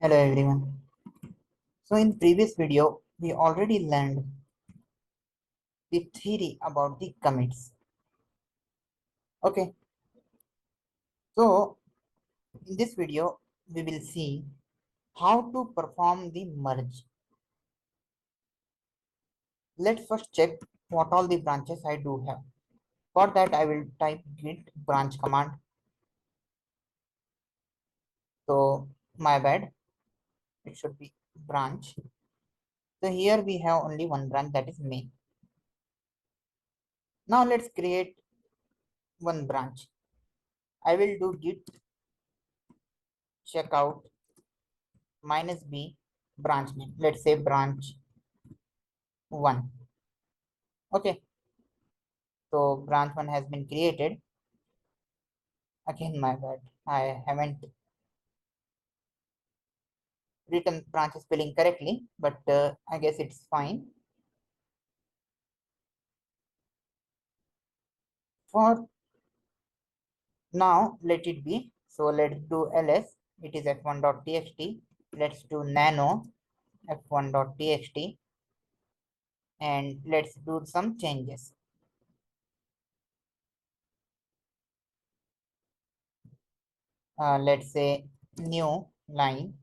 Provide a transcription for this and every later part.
Hello everyone. So in previous video, we already learned the theory about the commits. Okay, so in this video, we will see how to perform the merge. Let's first check what all the branches I do have. For that, I will type git branch command. So my bad, it should be branch. So here we have only one branch, that is main. Now let's create one branch. I will do git checkout minus b branch name. Let's say branch 1. Okay, so branch 1 has been created. Again, my bad, I haven't written branch spelling correctly, but I guess it's fine. For now, let it be. So let's do ls. It is f1.txt. Let's do nano f1.txt, and let's do some changes. Let's say new line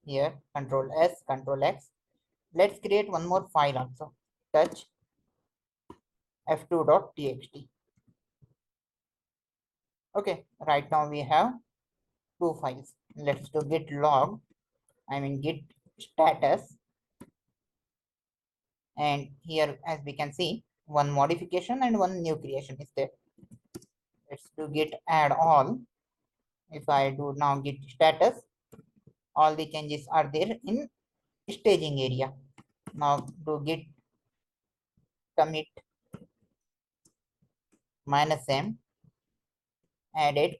here, control s, control x. Let's create one more file also, touch f2.txt. Okay, right now we have two files. Let's do git log, I mean git status, and here as we can see, one modification and one new creation is there. Let's do git add all. If I do now git status, all the changes are there in staging area. Now do git commit minus m, added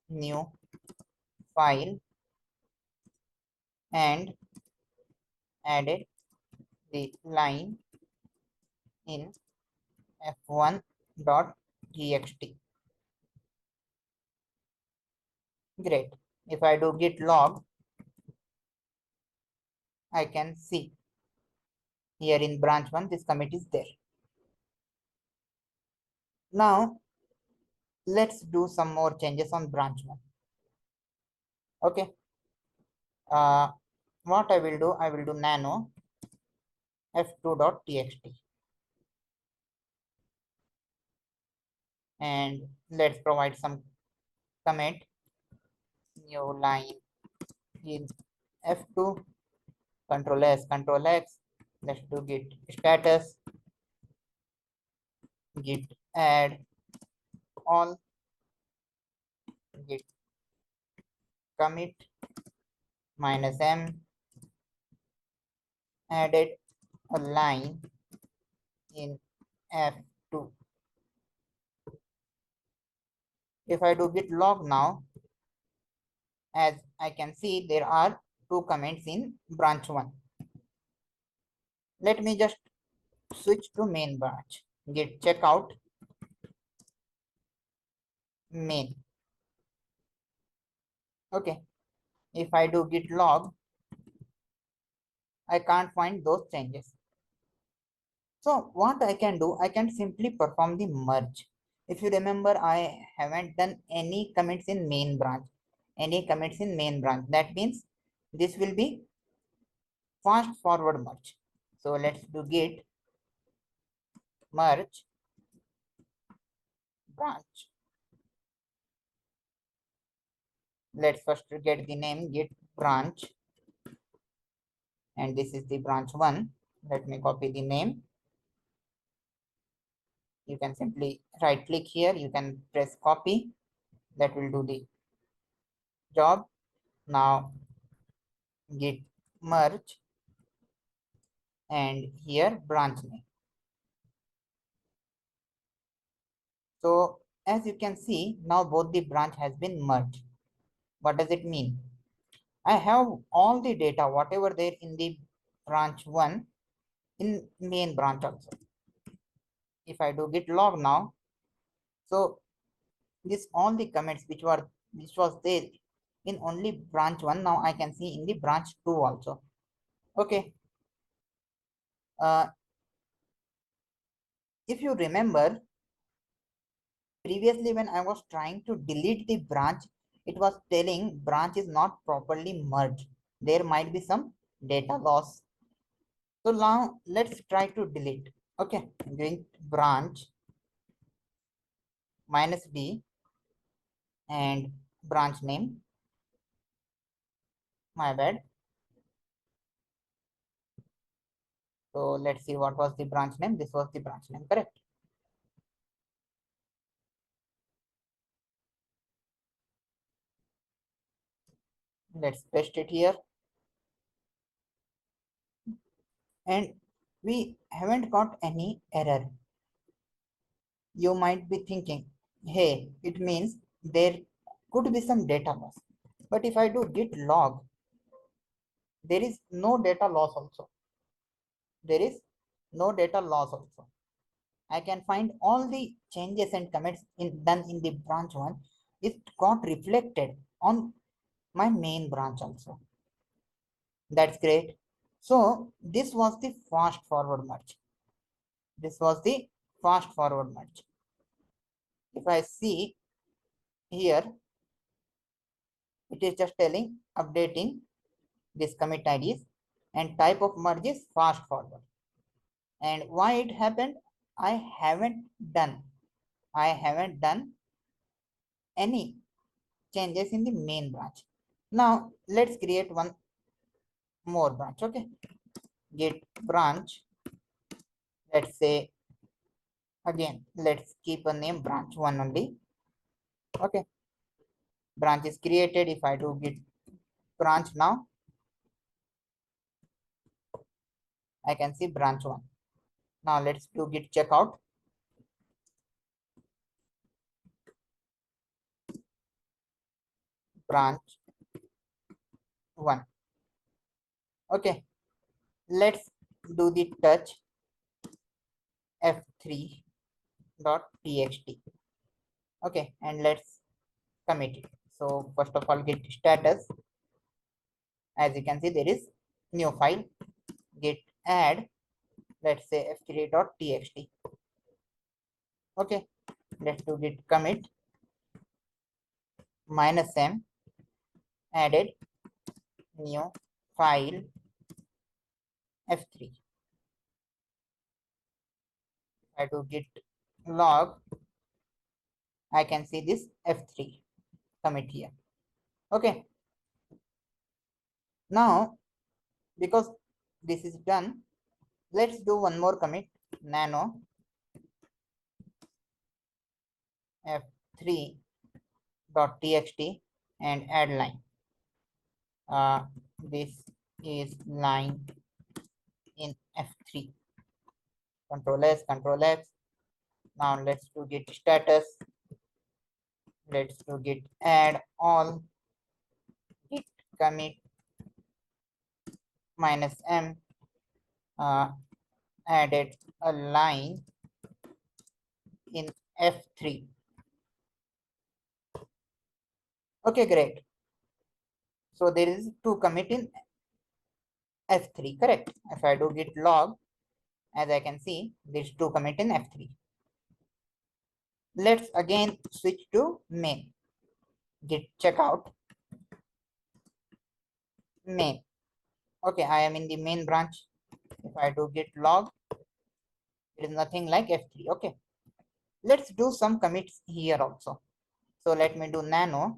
new file, and added the line in f1.txt. Great. If I do git log, I can see here in branch 1 this commit is there. Now let's do some more changes on branch 1. Okay. Uh, what I will do nano f2.txt, and let's provide some commit new line in f2, control s, control x. Let's do git status, git add all, git commit minus m, added a line in f2. If I do git log now, as I can see, there are two comments in branch 1. Let me just switch to main branch. Git checkout main. Okay. If I do git log, I can't find those changes. So what I can do, I can simply perform the merge. If you remember, I haven't done any commits in main branch. Any commits in main branch. That means this will be fast forward merge. So let's do git merge branch. Let's first get the name git branch, and this is the branch 1. Let me copy the name. You can simply right click here, you can press copy. That will do the job. Now git merge, and here branch name. So as you can see, now both the branch has been merged. What does it mean? I have all the data, whatever there in the branch 1 in main branch also. If I do git log now, so this all the commits which was there in only branch 1. Now I can see in the branch 2 also. Okay. uh, if you remember, previously when I was trying to delete the branch, it was telling branch is not properly merged, there might be some data loss. So now let's try to delete. Okay, I'm doing branch minus b and branch name, my bad. So let's see what was the branch name. This was the branch name, correct? Let's paste it here. And we haven't got any error. You might be thinking, hey, it means there could be some data loss. But if I do git log, there is no data loss also. There is no data loss also. I can find all the changes and commits done in the branch one. It got reflected on my main branch also. That's great. So this was the fast forward merge. This was the fast forward merge. If I see here, it is just telling updating this commit IDs and type of merge is fast forward. And why it happened? I haven't done I haven't done any changes in the main branch. Now let's create one more branch. Okay, git branch. Let's say again, let's keep a name branch one only. Okay, branch is created. If I do git branch now, I can see branch one. Now let's do git checkout. Branch one. Okay, let's do the touch f3 dot txt. Okay, and let's commit it. So first of all, git status. As you can see, there is new file. Git add. Let's say f3 dot txt. Okay, let's do git commit minus m added new file f3. I do git log. I can see this f3 commit here. Okay, now because this is done, let's do one more commit nano f3 dot txt and add line. This is line in f3. Control S, Control X. Now let's do git status. Let's do git add all. Git commit minus m added a line in f3. Okay, great. So there is two commit in f3, correct? If I do git log, as I can see, there's two commit in f3. Let's again switch to main. Git checkout main. Okay, I am in the main branch. If I do git log, it is nothing like f3. Okay, let's do some commits here also. So let me do nano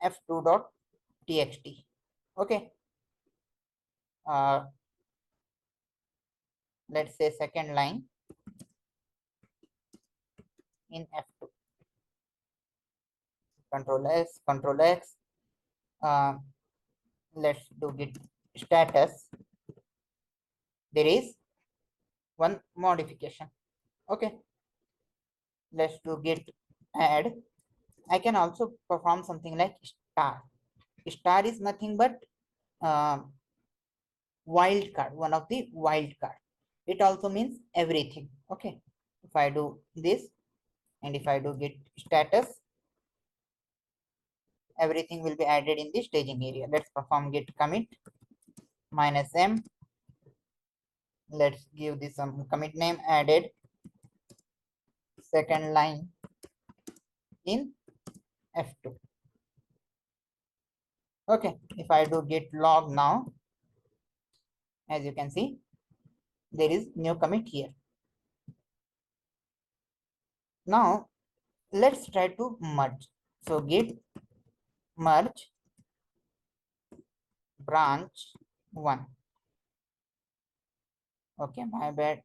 f2 dot txt. Okay, uh, let's say second line in f2. Control S, Control X. Uh, let's do git status. There is one modification. Okay, let's do git add. I can also perform something like star. Star is nothing but uh, wild card, one of the wild card. It also means everything. Okay, if I do this and if I do git status, everything will be added in the staging area. Let's perform git commit -m. Let's give this some commit name added second line in F2. Okay, if I do git log now, as you can see, there is new commit here. Now let's try to merge. So git merge branch 1. Okay, my bad,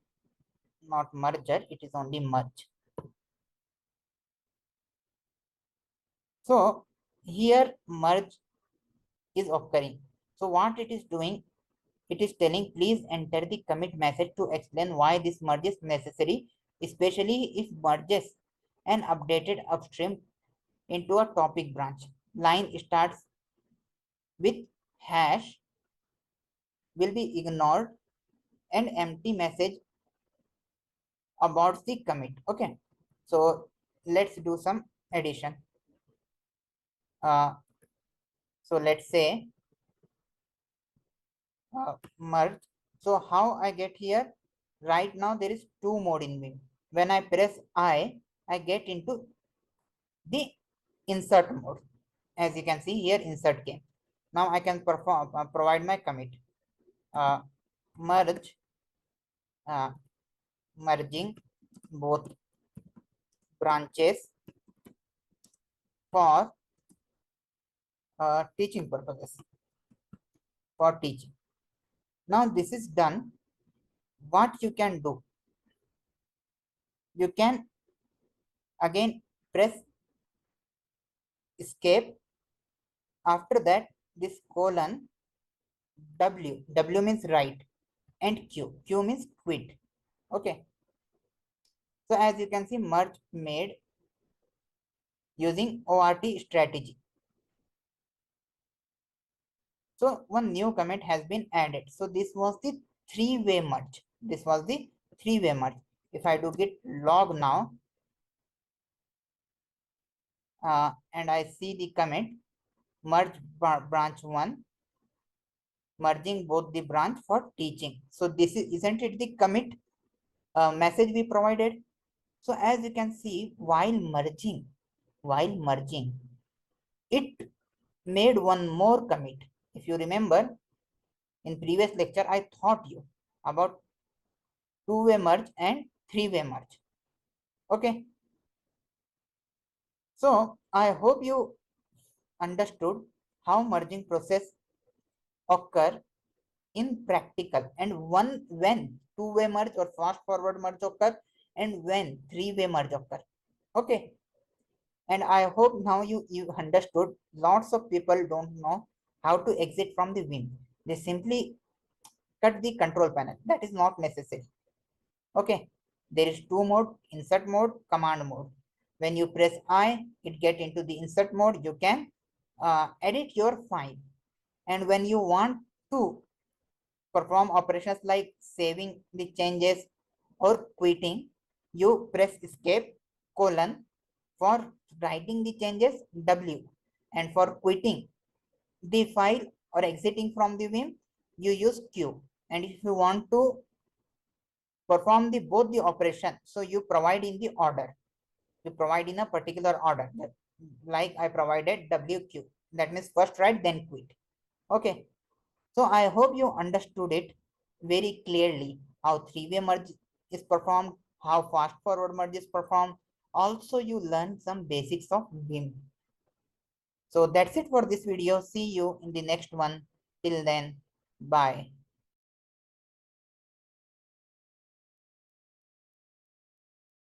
not merger, it is only merge. So here merge is occurring. So what it is doing, it is telling please enter the commit message to explain why this merge is necessary, especially if merges an updated upstream into a topic branch. Line starts with hash will be ignored and empty message about the commit. Okay, so let's do some addition. So let's say merge. So how I get here? Right now there is two mode in Vim. When I press I get into the insert mode. As you can see here, insert came. Now I can perform provide my commit. Merge, uh, merging both branches for teaching purposes. For teaching. Now this is done. What you can do? You can again press escape. After that, this colon W means write and Q means quit. Okay. So as you can see, merge made using ORT strategy. So one new commit has been added. So this was the three-way merge. This was the three-way merge. If I do git log now, and I see the commit merge branch 1, merging both the branch for teaching. So this is, isn't it the commit message we provided? So as you can see, while merging, it made one more commit. If you remember, in previous lecture, I taught you about two-way merge and three-way merge. Okay. So I hope you understood how merging process occur in practical, and one when two-way merge or fast forward merge occur, and when three-way merge occur. Okay. And I hope now you understood. Lots of people don't know how to exit from the Vim. They simply cut the control panel. That is not necessary. Okay, there is two mode: insert mode, command mode. When you press I, it get into the insert mode. You can edit your file, and when you want to perform operations like saving the changes or quitting, you press escape colon. For writing the changes, W, and for quitting the file or exiting from the Vim, you use Q. And if you want to perform the both the operation, so you provide in the order. You provide in a particular order. Like I provided WQ. That means first write, then quit. Okay. So I hope you understood it very clearly, how three-way merge is performed, how fast forward merge is performed. Also, you learn some basics of Vim. So that's it for this video. See you in the next one. Till then, bye.